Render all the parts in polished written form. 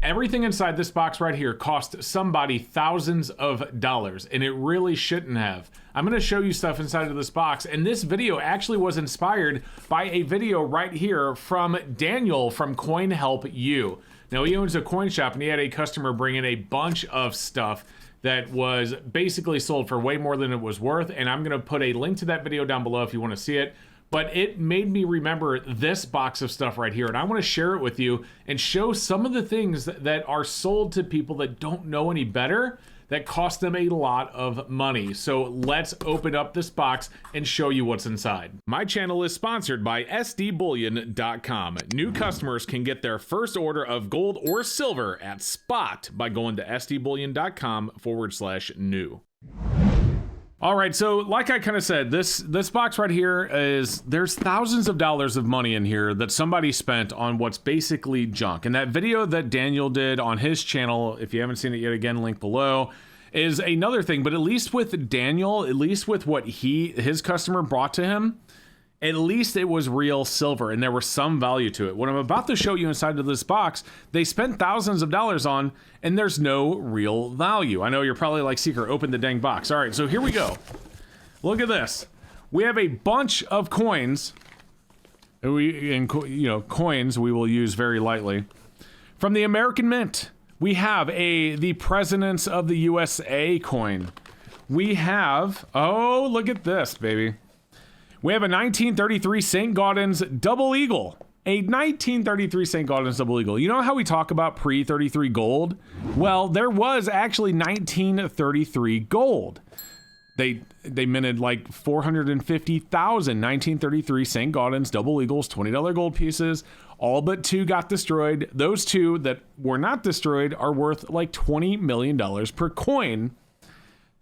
Everything inside this box right here cost somebody thousands of dollars, and it really shouldn't have. I'm gonna show you stuff inside of this box, and this video actually was inspired by a video right here from Daniel from Coin Help You. Now, he owns a coin shop, and he had a customer bring in a bunch of stuff that was basically sold for way more than it was worth, and I'm gonna put a link to that video down below if you wanna see it. But it made me remember this box of stuff right here, and I want to share it with you and show some of the things that are sold to people that don't know any better that cost them a lot of money. So let's open up this box and show you what's inside. My channel is sponsored by SDBullion.com. New customers can get their first order of gold or silver at spot by going to SDBullion.com/new. All right, so like I kind of said, this box right here there's thousands of dollars of money in here that somebody spent on what's basically junk. And that video that Daniel did on his channel, if you haven't seen it yet, again, link below, is another thing. But at least with Daniel, at least with what his customer brought to him, at least it was real silver and there was some value to it. What I'm about to show you inside of this box, they spent thousands of dollars on, and there's no real value. I know you're probably like, Seeker, open the dang box. All right, so here we go. Look at this. We have a bunch of coins. Coins we will use very lightly. From the American Mint, we have the Presidents of the USA coin. We have, oh, look at this, baby. We have a 1933 St. Gaudens Double Eagle. A 1933 St. Gaudens Double Eagle. You know how we talk about pre-33 gold? Well, there was actually 1933 gold. They minted like 450,000 1933 St. Gaudens Double Eagles, $20 gold pieces. All but two got destroyed. Those two that were not destroyed are worth like $20 million per coin.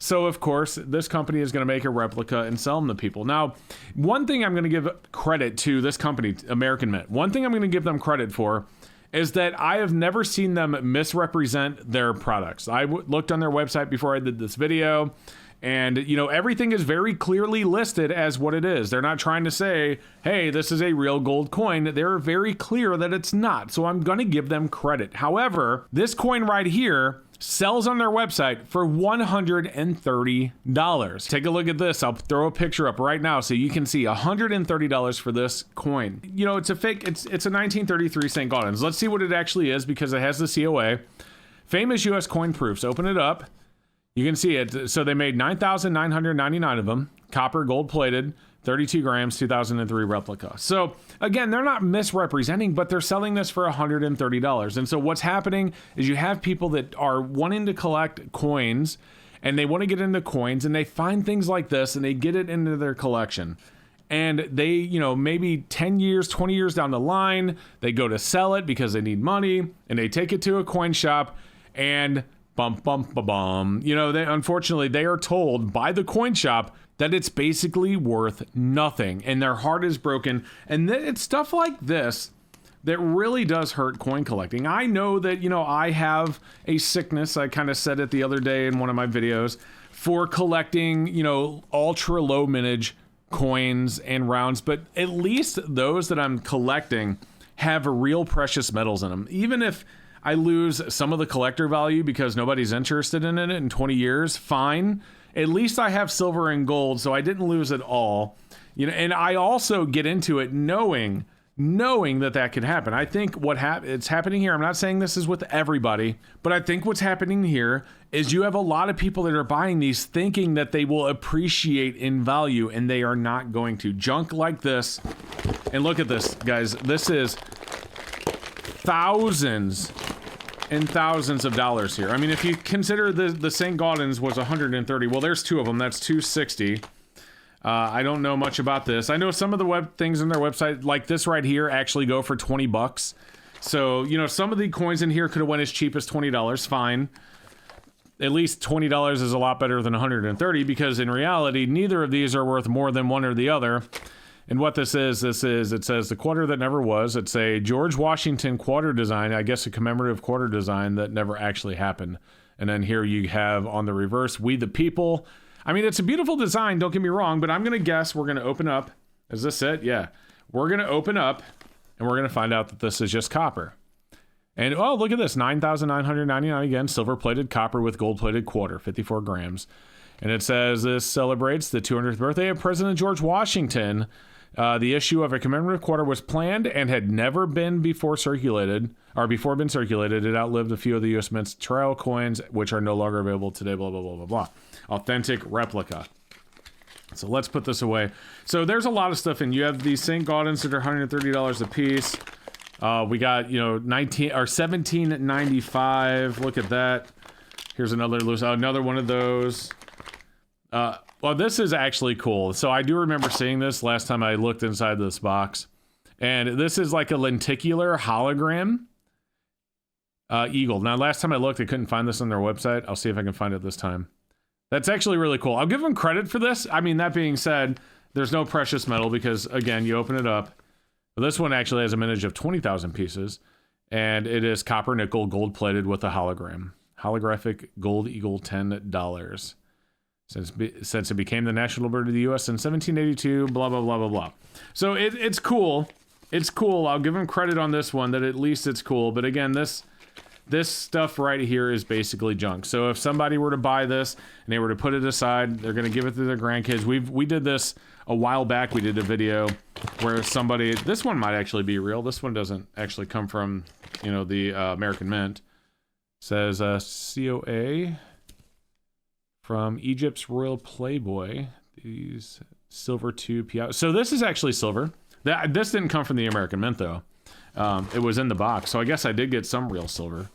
So, of course, this company is going to make a replica and sell them to people. Now, one thing I'm going to give credit to this company, American Mint, one thing I'm going to give them credit for is that I have never seen them misrepresent their products. I looked on their website before I did this video, and, you know, everything is very clearly listed as what it is. They're not trying to say, hey, this is a real gold coin. They're very clear that it's not. So I'm going to give them credit. However, this coin right here sells on their website for $130. Take a look at this. I'll throw a picture up right now so you can see $130 for this coin. You know, it's a fake, it's a 1933 St. Gaudens. Let's see what it actually is because it has the COA. Famous US coin proofs. Open it up. You can see it. So they made 9,999 of them, copper, gold plated, 32 grams, 2003 replica. So again, they're not misrepresenting, but they're selling this for $130. And so what's happening is you have people that are wanting to collect coins, and they want to get into coins, and they find things like this and they get it into their collection. And they, you know, maybe 10 years, 20 years down the line, they go to sell it because they need money, and they take it to a coin shop, and bum, bum, bum, bum. You know, unfortunately, they are told by the coin shop that it's basically worth nothing, and their heart is broken. And it's stuff like this that really does hurt coin collecting. I know that, you know, I have a sickness, I kind of said it the other day in one of my videos, for collecting, you know, ultra low mintage coins and rounds, but at least those that I'm collecting have real precious metals in them. Even if I lose some of the collector value because nobody's interested in it in 20 years, fine. At least I have silver and gold, so I didn't lose it all. You know, and I also get into it knowing that could happen. I think it's happening here. I'm not saying this is with everybody, but I think what's happening here is you have a lot of people that are buying these thinking that they will appreciate in value, and they are not going to. Junk like this, and look at this, guys. This is thousands and thousands of dollars here. I mean, if you consider the St. Gaudens was 130, well, there's two of them. That's 260. I don't know much about this. I know some of the things on their website, like this right here, actually go for 20 bucks. So, you know, some of the coins in here could have went as cheap as $20. Fine. At least $20 is a lot better than 130 because in reality, neither of these are worth more than one or the other. And what this is, it says the quarter that never was. It's a George Washington quarter design, I guess a commemorative quarter design that never actually happened. And then here you have on the reverse, We the People. I mean, it's a beautiful design, don't get me wrong, but I'm going to guess we're going to open up. Is this it? Yeah. We're going to open up and we're going to find out that this is just copper. And oh, look at this, 9,999 again, silver-plated copper with gold-plated quarter, 54 grams. And it says this celebrates the 200th birthday of President George Washington. The issue of a commemorative quarter was planned and had never been before circulated. It outlived a few of the U.S. Mint's trial coins, which are no longer available today, blah, blah, blah, blah, blah. Authentic replica. So let's put this away. So there's a lot of stuff, and you have these St. Gaudens that are $130 a piece. We got, you know, 1795. Look at that. Here's another loose, another one of those. Well, this is actually cool. So I do remember seeing this last time I looked inside this box. And this is like a lenticular hologram eagle. Now, last time I looked, I couldn't find this on their website. I'll see if I can find it this time. That's actually really cool. I'll give them credit for this. I mean, that being said, there's no precious metal because, again, you open it up. But this one actually has a mintage of 20,000 pieces. And it is copper nickel gold plated with a hologram. Holographic gold eagle, $10. Since it became the national bird of the U.S. in 1782, blah, blah, blah, blah, blah. So it's cool. It's cool. I'll give them credit on this one, that at least it's cool. But again, this stuff right here is basically junk. So if somebody were to buy this and they were to put it aside, they're going to give it to their grandkids. We did this a while back. We did a video where somebody, this one might actually be real. This one doesn't actually come from, you know, the American Mint. It says COA from Egypt's Royal Playboy. These silver 2 PI. So this is actually silver. This didn't come from the American Mint though. It was in the box, so I guess I did get some real silver.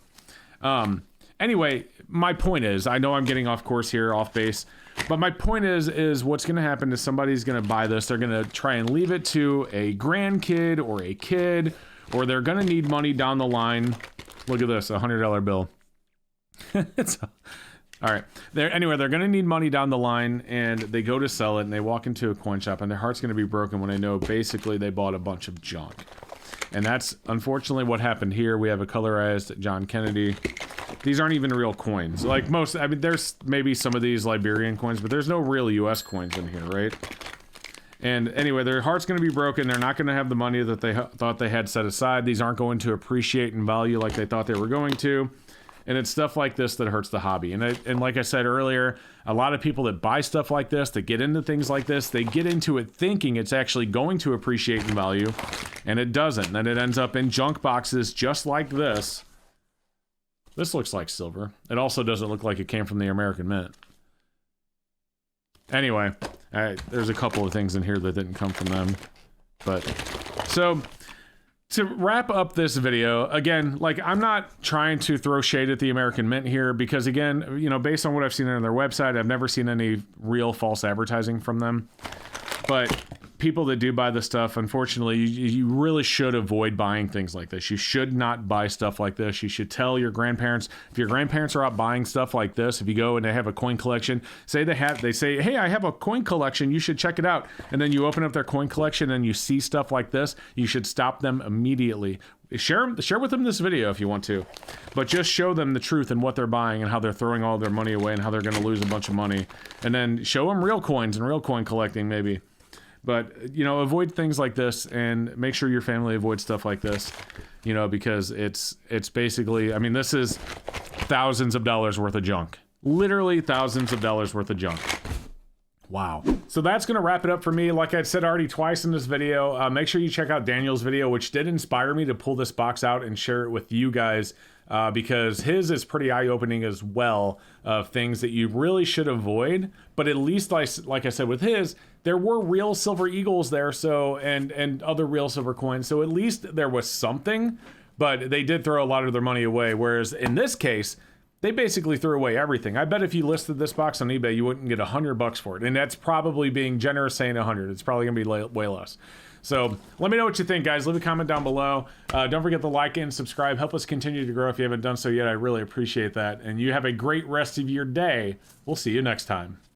Anyway, my point is, I know I'm getting off course here, off base, but my point is what's going to happen is somebody's going to buy this. They're going to try and leave it to a grandkid or a kid, or they're going to need money down the line. Look at this, $100 bill. All right. Anyway, they're going to need money down the line, and they go to sell it, and they walk into a coin shop, and their heart's going to be broken when they know basically they bought a bunch of junk. And that's unfortunately what happened here. We have a colorized John Kennedy. These aren't even real coins. Like most, I mean, there's maybe some of these Liberian coins, but there's no real US coins in here, right? And anyway, their heart's going to be broken. They're not going to have the money that they thought they had set aside. These aren't going to appreciate in value like they thought they were going to. And it's stuff like this that hurts the hobby. And like I said earlier, a lot of people that buy stuff like this, that get into things like this, they get into it thinking it's actually going to appreciate in value, and it doesn't. And it ends up in junk boxes just like this. This looks like silver. It also doesn't look like it came from the American Mint. Anyway, there's a couple of things in here that didn't come from them. But, so to wrap up this video, again, like, I'm not trying to throw shade at the American Mint here because, again, you know, based on what I've seen on their website, I've never seen any real false advertising from them. But people that do buy the stuff, unfortunately, you really should avoid buying things like this. You should not buy stuff like this. You should tell your grandparents. If your grandparents are out buying stuff like this, if you go and they have a coin collection, they say, hey, I have a coin collection, you should check it out. And then you open up their coin collection and you see stuff like this, you should stop them immediately. Share with them this video if you want to, but just show them the truth and what they're buying and how they're throwing all their money away and how they're going to lose a bunch of money. And then show them real coins and real coin collecting maybe. But, you know, avoid things like this and make sure your family avoids stuff like this, you know, because it's basically, I mean, this is thousands of dollars worth of junk. Literally thousands of dollars worth of junk. Wow. So that's going to wrap it up for me. Like I said already twice in this video, make sure you check out Daniel's video, which did inspire me to pull this box out and share it with you guys. Because his is pretty eye-opening as well, of things that you really should avoid. But at least, like I said with his, there were real silver eagles there, so and other real silver coins. So at least there was something, but they did throw a lot of their money away. Whereas in this case, they basically threw away everything. I bet if you listed this box on eBay, you wouldn't get $100 for it. And that's probably being generous saying 100. It's probably gonna be way less. So let me know what you think, guys. Leave a comment down below. Don't forget to like and subscribe. Help us continue to grow if you haven't done so yet. I really appreciate that. And you have a great rest of your day. We'll see you next time.